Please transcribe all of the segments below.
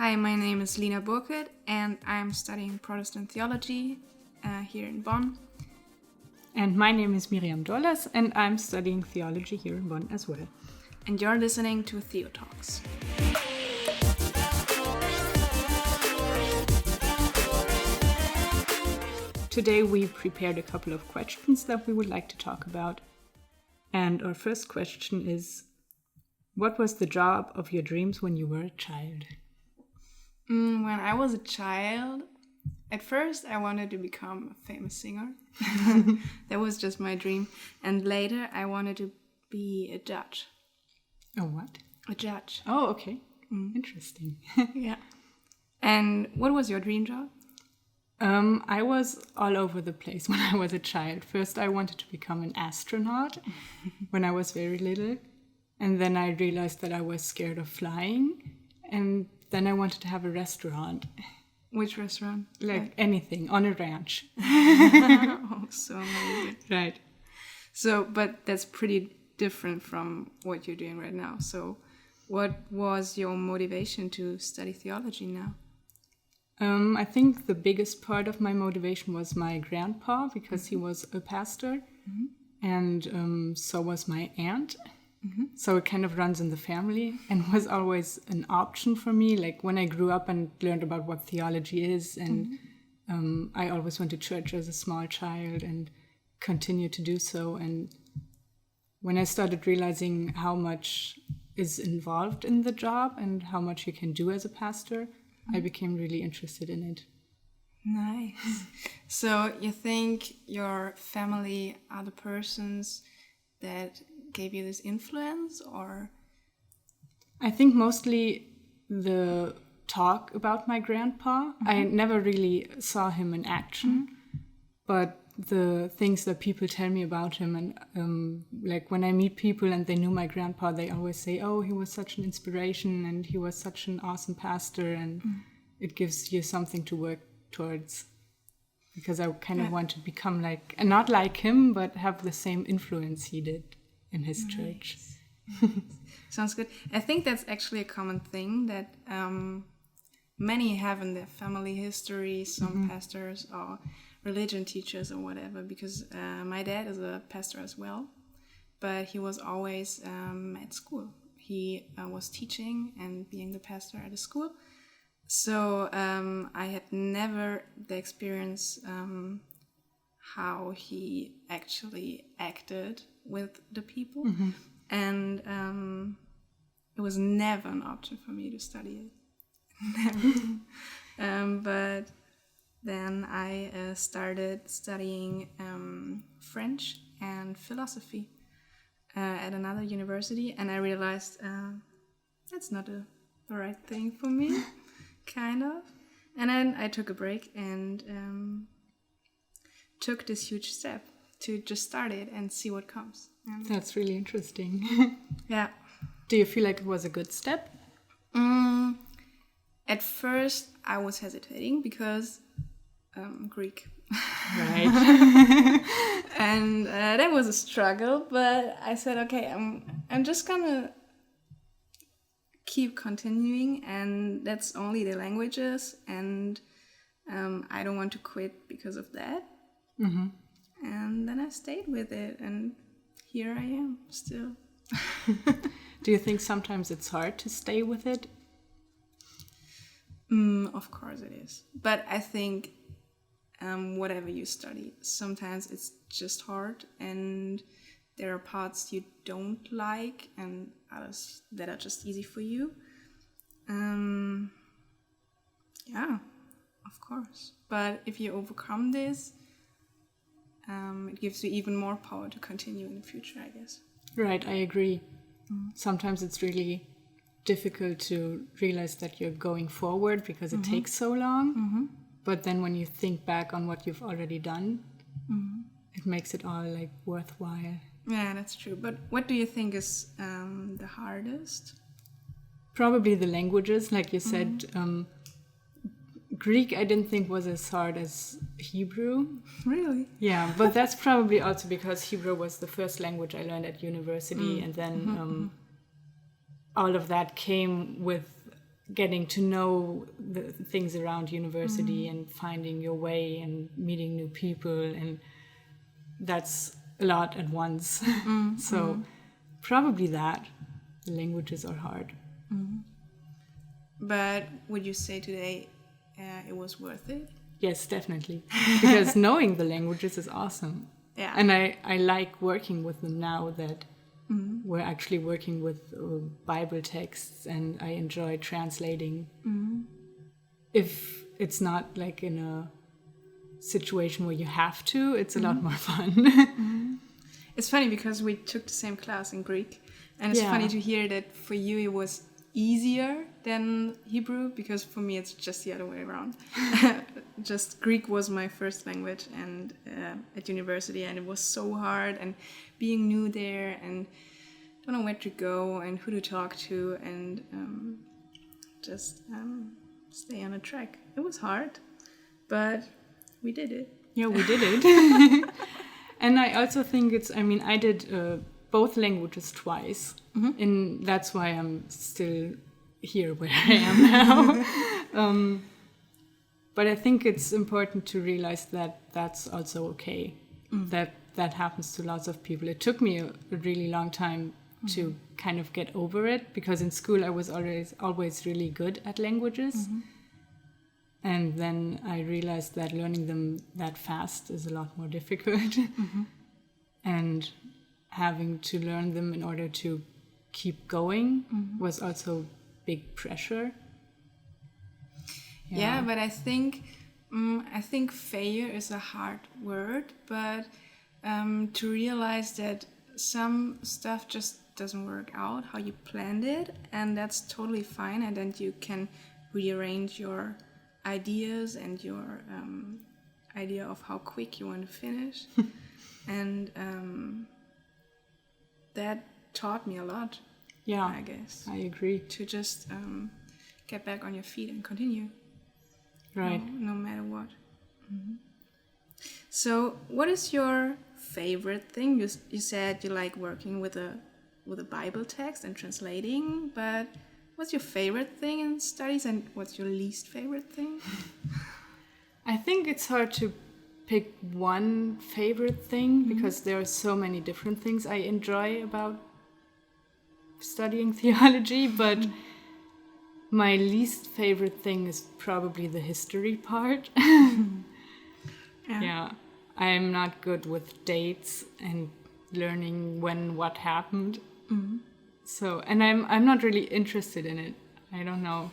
Hi, my name is Lina Burkit, and I'm studying Protestant theology here in Bonn. And my name is Miriam Dorlaß, and I'm studying theology here in Bonn as well. And you're listening to Theo Talks. Today we've prepared a couple of questions that we would like to talk about. And our first question is, what was the job of your dreams when you were a child? When I was a child, at first I wanted to become a famous singer. That was just my dream. And later I wanted to be a judge. Oh, what? A judge. Oh, okay. Interesting. Yeah. And what was your dream job? I was all over the place when I was a child. First, I wanted to become an astronaut when I was very little. And then I realized that I was scared of flying. And then I wanted to have a restaurant. Which restaurant? Like anything, on a ranch. Oh, so amazing. Right. So, but that's pretty different from what you're doing right now. So, what was your motivation to study theology now? I think the biggest part of my motivation was my grandpa, because he was a pastor, and so was my aunt. So it kind of runs in the family and was always an option for me. Like when I grew up and learned about what theology is, and I always went to church as a small child and continued to do so. And when I started realizing how much is involved in the job and how much you can do as a pastor, I became really interested in it. Nice. So you think your family are the persons that gave you this influence, or? I think mostly the talk about my grandpa. I never really saw him in action, but the things that people tell me about him, and like when I meet people and they knew my grandpa, they always say, oh, he was such an inspiration and he was such an awesome pastor, and it gives you something to work towards, because I kind of want to become like, and not like him, but have the same influence he did in his church. Sounds good. I think that's actually a common thing that many have in their family history, some pastors or religion teachers or whatever, because my dad is a pastor as well, but he was always at school. He was teaching and being the pastor at a school. So I had never the experience how he actually acted with the people. And it was never an option for me to study it. Never. But then I started studying French and philosophy at another university, and I realized that's not the right thing for me, kind of. And then I took a break and took this huge step to just start it and see what comes. And That's really interesting. yeah. Do you feel like it was a good step? At first, I was hesitating because Greek. Right. And that was a struggle, but I said, okay, I'm just gonna keep continuing, and that's only the languages, and I don't want to quit because of that. And then I stayed with it, and here I am still. Do you think sometimes it's hard to stay with it? Of course it is. But I think whatever you study, sometimes it's just hard, and there are parts you don't like and others that are just easy for you. Yeah, of course. But if you overcome this, it gives you even more power to continue in the future, I guess. Right, I agree. Sometimes it's really difficult to realize that you're going forward because it takes so long. But then when you think back on what you've already done, it makes it all like worthwhile. Yeah, that's true. But what do you think is the hardest? Probably the languages, like you said. Greek I didn't think was as hard as Hebrew. Really? Yeah, but that's probably also because Hebrew was the first language I learned at university, and then all of that came with getting to know the things around university and finding your way and meeting new people, and that's a lot at once. So probably that. Languages are hard. But would you say today it was worth it? Yes, definitely. Because knowing the languages is awesome. Yeah. And I like working with them now that we're actually working with Bible texts, and I enjoy translating. If it's not like in a situation where you have to, it's a lot more fun. It's funny because we took the same class in Greek, and it's funny to hear that for you it was easier than Hebrew, because for me it's just the other way around. Just Greek was my first language and at university, and it was so hard, and being new there and don't know where to go and who to talk to, and just stay on a track. It was hard, but we did it. Yeah, we did it. And I also think I did both languages twice, and that's why I'm still here where I am now. But I think it's important to realize that that's also okay. That happens to lots of people. It took me a really long time to kind of get over it, because in school I was always really good at languages. And then I realized that learning them that fast is a lot more difficult. And having to learn them in order to keep going was also big pressure. Yeah, but I think failure is a hard word, but to realize that some stuff just doesn't work out how you planned it, and that's totally fine, and then you can rearrange your ideas and your idea of how quick you want to finish. And that taught me a lot. Yeah, I guess. I agree. To just get back on your feet and continue. Right. No matter what. So, what is your favorite thing? You said you like working with a Bible text and translating, but what's your favorite thing in studies, and what's your least favorite thing? I think it's hard to pick one favorite thing, because there are so many different things I enjoy about studying theology, but my least favorite thing is probably the history part. Yeah, I'm not good with dates and learning when what happened. So, and I'm not really interested in it. I don't know.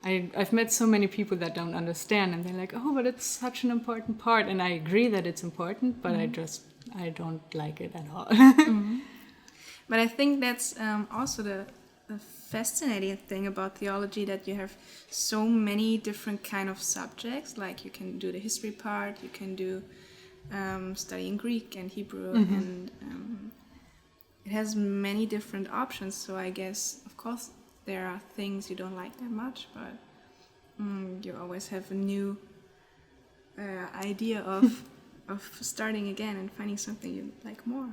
I've met so many people that don't understand, and they're like, oh, but it's such an important part. And I agree that it's important, but I don't like it at all. But I think that's also the fascinating thing about theology, that you have so many different kind of subjects. Like you can do the history part, you can do studying Greek and Hebrew, and it has many different options. So I guess, of course, there are things you don't like that much, but you always have a new idea of starting again and finding something you like more.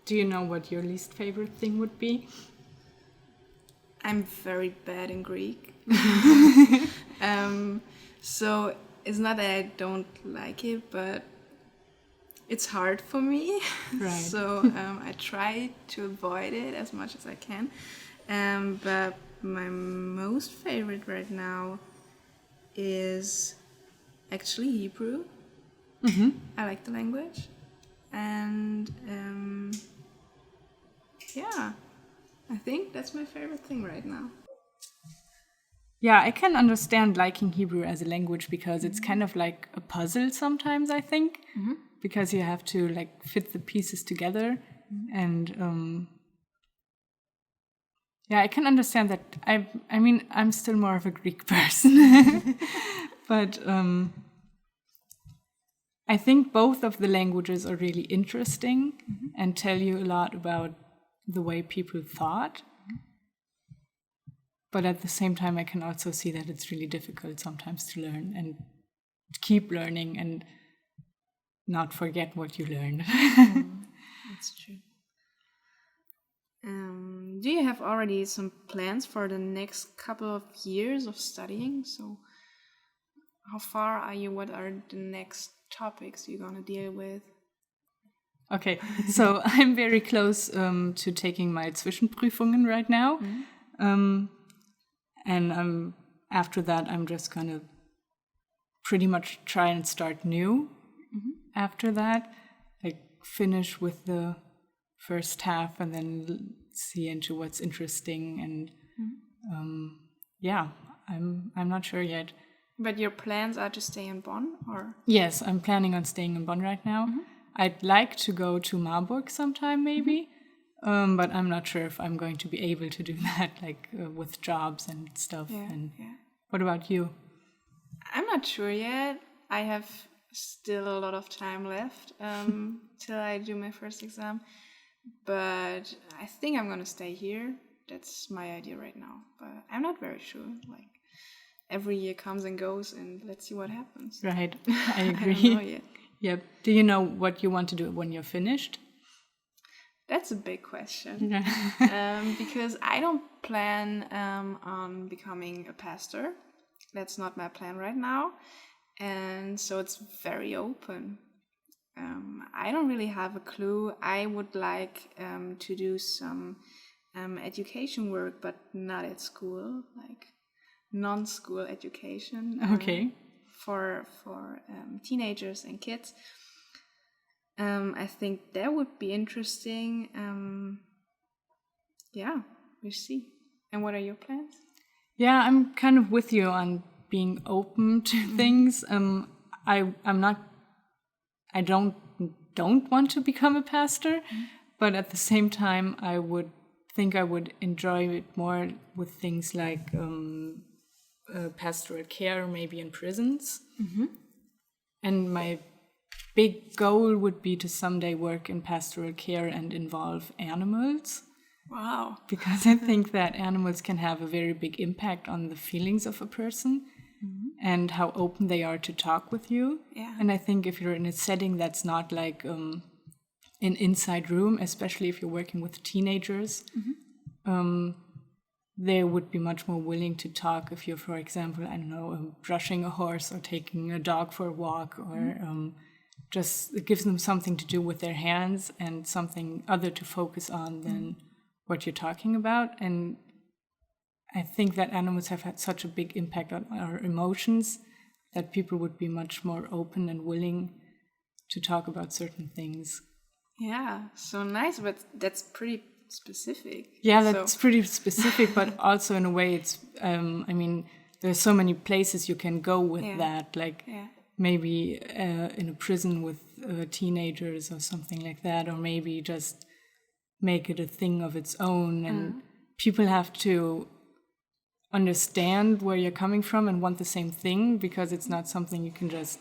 Do you know what your least favorite thing would be? I'm very bad in Greek. So it's not that I don't like it, but it's hard for me. Right. So I try to avoid it as much as I can. But my most favorite right now is actually Hebrew. I like the language. And yeah, I think that's my favorite thing right now. Yeah, I can understand liking Hebrew as a language, because it's kind of like a puzzle sometimes, I think, because you have to like fit the pieces together. And yeah, I can understand that. I mean, I'm still more of a Greek person. But I think both of the languages are really interesting and tell you a lot about the way people thought. But at the same time, I can also see that it's really difficult sometimes to learn and to keep learning and not forget what you learned. That's true. Do you have already some plans for the next couple of years of studying? So how far are you? What are the next topics you're going to deal with? Okay, so I'm very close to taking my Zwischenprüfungen right now. And after that, I'm just going to pretty much try and start new after that. Like finish with the first half and then see into what's interesting. And I'm not sure yet. But your plans are to stay in Bonn, or? Yes, I'm planning on staying in Bonn right now. I'd like to go to Marburg sometime, maybe, but I'm not sure if I'm going to be able to do that, like with jobs and stuff. What about you? I'm not sure yet. I have still a lot of time left till I do my first exam, but I think I'm going to stay here. That's my idea right now, but I'm not very sure. Like, every year comes and goes, and let's see what happens. Right, I agree. I don't know yet. Yep. Do you know what you want to do when you're finished? That's a big question. Because I don't plan on becoming a pastor. That's not my plan right now. And so it's very open. I don't really have a clue. I would like to do some education work, but not at school, like non-school education. Okay. For teenagers and kids. I think that would be interesting. We'll see. And what are your plans? Yeah, I'm kind of with you on being open to things. I don't want to become a pastor, but at the same time, I would enjoy it more with things like pastoral care, maybe in prisons. And my big goal would be to someday work in pastoral care and involve animals. Wow. Because I think that animals can have a very big impact on the feelings of a person and how open they are to talk with you. Yeah. And I think if you're in a setting that's not like an inside room, especially if you're working with teenagers, they would be much more willing to talk if you're, for example, I don't know, brushing a horse or taking a dog for a walk, or just it gives them something to do with their hands and something other to focus on than what you're talking about. And I think that animals have had such a big impact on our emotions that people would be much more open and willing to talk about certain things. Yeah, so nice, but that's pretty specific. Yeah, that's pretty specific, but also in a way it's, there's so many places you can go with that, like maybe in a prison with teenagers or something like that, or maybe just make it a thing of its own. And people have to understand where you're coming from and want the same thing, because it's not something you can just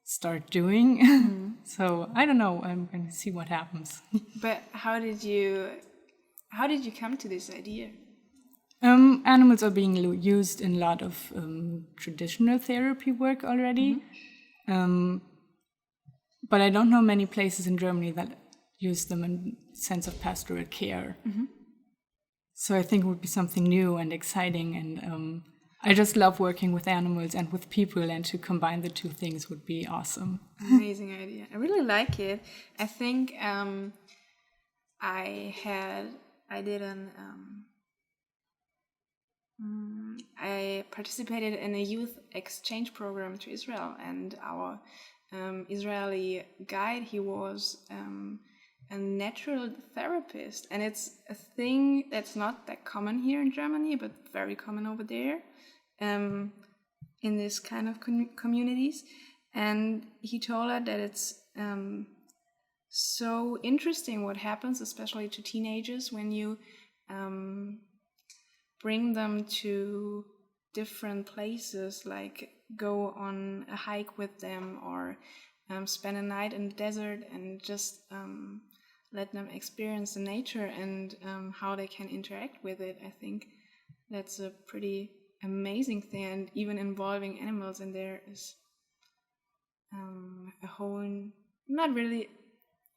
start doing. So I don't know, I'm going to see what happens. But how did you come to this idea? Animals are being used in a lot of traditional therapy work already. But I don't know many places in Germany that use them in the sense of pastoral care. So I think it would be something new and exciting. And I just love working with animals and with people, and to combine the two things would be awesome. Amazing idea. I really like it. I think I participated in a youth exchange program to Israel, and our Israeli guide, he was a natural therapist, and it's a thing that's not that common here in Germany, but very common over there in this kind of communities. And he told us that it's so interesting what happens, especially to teenagers, when you bring them to different places, like go on a hike with them, or spend a night in the desert, and just let them experience the nature and how they can interact with it. I think that's a pretty amazing thing, and even involving animals in there is a whole, not really,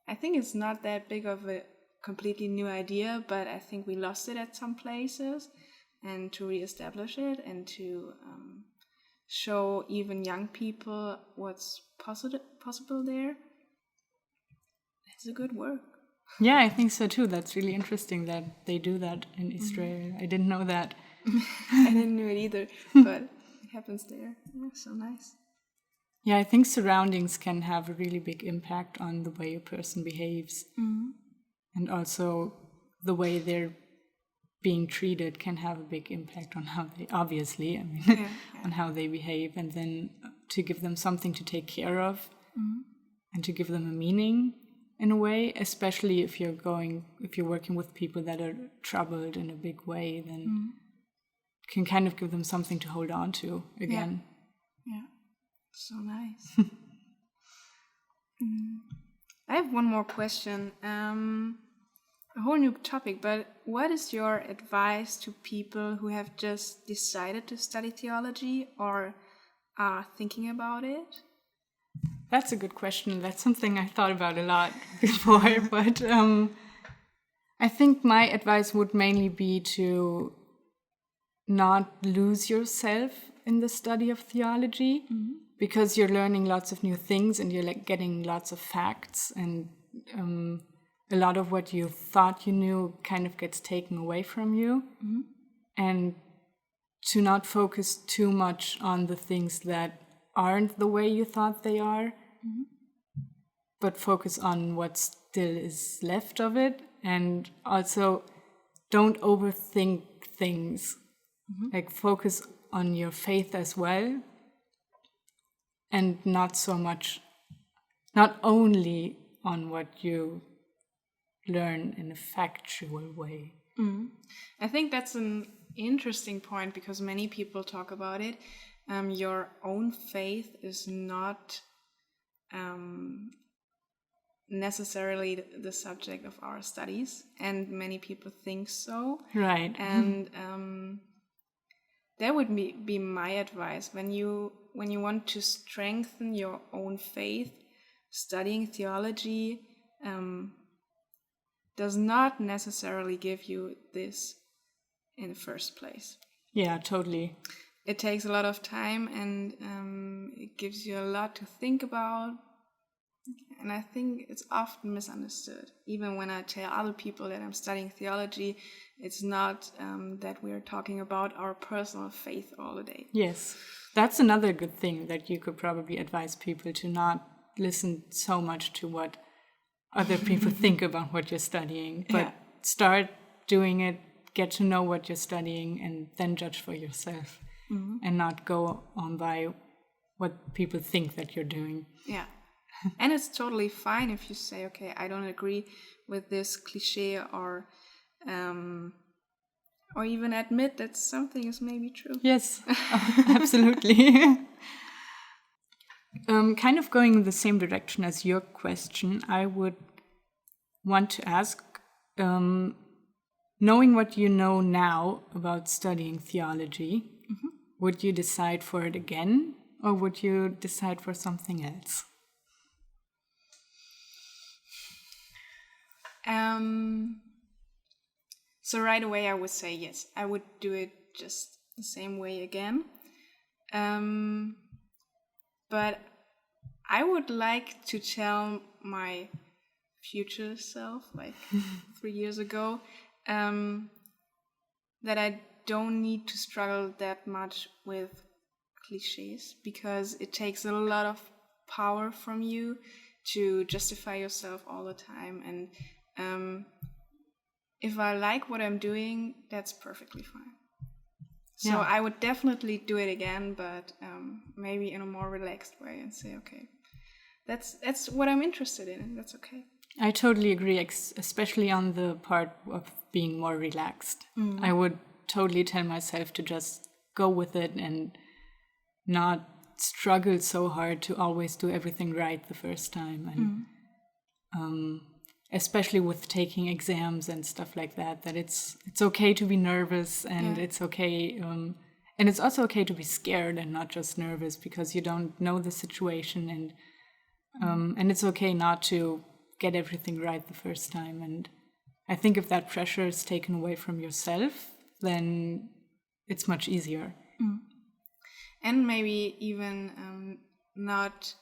I think it's not that big of a completely new idea, but I think we lost it at some places, and to reestablish it and to show even young people what's possible there. It's a good work. Yeah, I think so too. That's really interesting that they do that in Israel. I didn't know that. I didn't know it either, but it happens there. Yeah, so nice. Yeah, I think surroundings can have a really big impact on the way a person behaves. And also the way they're being treated can have a big impact on how they, obviously, I mean, on how they behave. And then to give them something to take care of and to give them a meaning in a way, especially if you're working with people that are troubled in a big way, then can kind of give them something to hold on to again. Yeah. So nice. I have one more question. A whole new topic, but what is your advice to people who have just decided to study theology or are thinking about it? That's a good question. That's something I thought about a lot before, but I think my advice would mainly be to not lose yourself in the study of theology, because you're learning lots of new things and you're getting lots of facts, and a lot of what you thought you knew kind of gets taken away from you. And to not focus too much on the things that aren't the way you thought they are, but focus on what still is left of it. And also don't overthink things. Like focus on your faith as well, and not only on what you learn in a factual way. I think that's an interesting point, because many people talk about it. Your own faith is not necessarily the subject of our studies, and many people think so. Right. And that would be my advice. When you want to strengthen your own faith, studying theology does not necessarily give you this in the first place. Yeah, totally. It takes a lot of time, and it gives you a lot to think about. And I think it's often misunderstood. Even when I tell other people that I'm studying theology, it's not that we're talking about our personal faith all the day. Yes, that's another good thing, that you could probably advise people to not listen so much to what other people think about what you're studying, but start doing it, get to know what you're studying, and then judge for yourself, and not go on by what people think that you're doing. Yeah. And it's totally fine if you say, okay, I don't agree with this cliche, or even admit that something is maybe true. Yes, absolutely. Kind of going in the same direction as your question, I would want to ask, knowing what you know now about studying theology, would you decide for it again, or would you decide for something else? So right away I would say yes, I would do it just the same way again. But I would like to tell my future self, like 3 years ago, that I don't need to struggle that much with cliches, because it takes a lot of power from you to justify yourself all the time. And if I like what I'm doing, that's perfectly fine. So I would definitely do it again, but maybe in a more relaxed way, and say, okay, that's what I'm interested in, and that's okay. I totally agree, especially on the part of being more relaxed. I would totally tell myself to just go with it and not struggle so hard to always do everything right the first time. And especially with taking exams and stuff like that, that it's okay to be nervous, and it's okay, and it's also okay to be scared and not just nervous, because you don't know the situation, and it's okay not to get everything right the first time, and I think if that pressure is taken away from yourself, then it's much easier. And maybe even not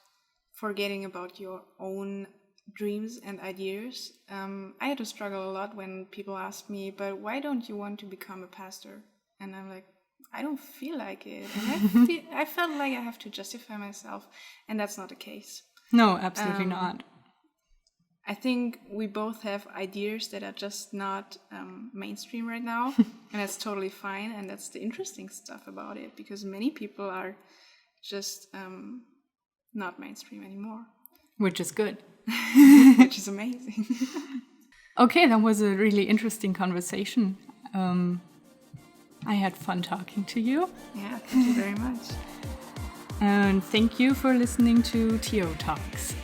forgetting about your own dreams and ideas. I had to struggle a lot when people asked me, but why don't you want to become a pastor? And I'm like, I don't feel like it. And I felt like I have to justify myself, and that's not the case. No, absolutely not. I think we both have ideas that are just not mainstream right now, and that's totally fine, and that's the interesting stuff about it, because many people are just not mainstream anymore. Which is good. Which is amazing. Okay, that was a really interesting conversation. I had fun talking to you. Yeah, thank you very much. And thank you for listening to Theo Talks.